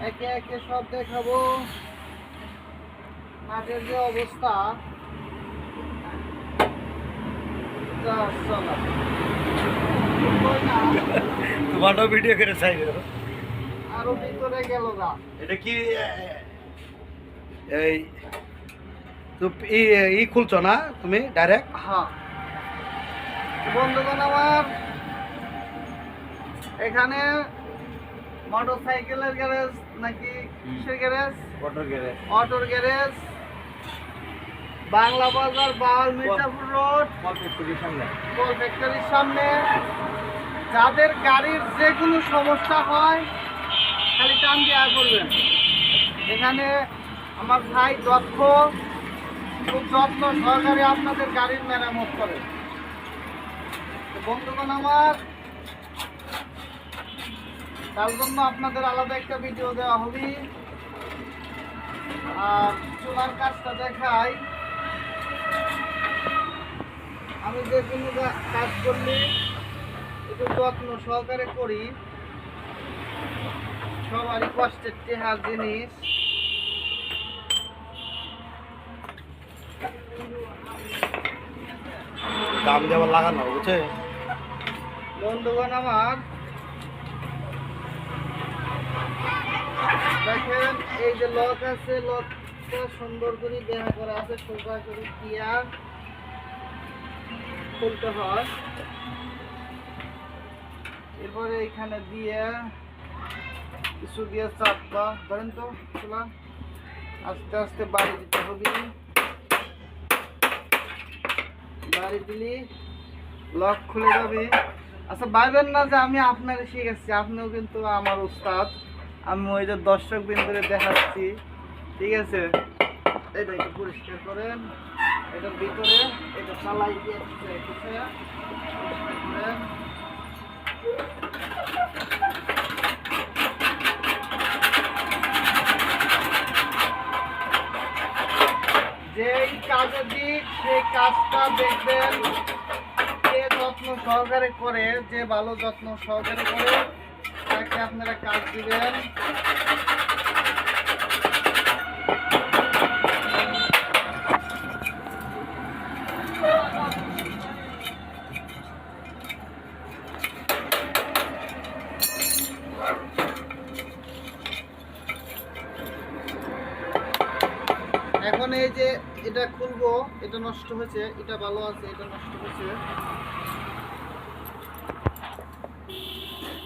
একে একে সব দেখাবো। মাঠের যে অবস্থা তোমারও ভিডিও করে চাই আরো ভিতরে গেল না। এটা কি এই ই খুলছো না তুমি ডাইরেক্ট? হ্যাঁ বন্ধুগণ আমার, এখানে মোটরসাইকেলের গ্যারেজ নাকি কিসের গ্যারেজ? অটোর গ্যারেজ, বাংলা বাজার, বাউল মির্জাপুর রোড, কল ফ্যাক্টরির সামনে। যাদের গাড়ির যে কোনো সমস্যা হয় খালি টান দেওয়া করবেন। এখানে আমার ভাই দক্ষ, খুব যত্ন সহকারে আপনাদের গাড়ির মেরামত করে। বন্ধুগণ আমার, তার জন্য আপনাদের আলাদা একটা ভিডিও দেওয়া হবে। আর চুলার কাজটা দেখাই। আমি যে কোনো কাজ করলে একটু যত্ন সহকারে করি, সবারই কষ্টের টেহার জিনিস। দাম দেওয়ার লাগানো বুঝছে বন্ধুগণ আমার, দেখেন এই যে লক আছে, লকটা সুন্দর করে দেখা করা আছে, সোজা করে দিয়া খুলতে হয়। এরপরে এখানে দিয়ে কিছু দিয়ে চাপবা, ধরেন তো খোলা, আস্তে আস্তে বাড়ি দিতে হবে। বাড়ি দিলি লক খুলে যাবে। আচ্ছা ভাববেন না যে আমি আপনার শিখেছি, আপনিও কিন্তু আমার উস্তাদ। আমি ওই যে দর্শক বিন্দুরে দেখাচ্ছি, ঠিক আছে? এটা একটু পরিষ্কার করেন, এটার ভিতরে এটা চালাই দিয়ে পরিষ্কার করেন। যেই কাজের দিক সেই কাজটা দেখবেন যে যত্ন সহকারে করে, যে ভালো যত্ন সহকারে করে তাকে আপনারা কাজ দিবেন। এখন এই যে এটা খুলবো, এটা নষ্ট হয়েছে, এটা ভালো আছে, এটা নষ্ট হয়েছে।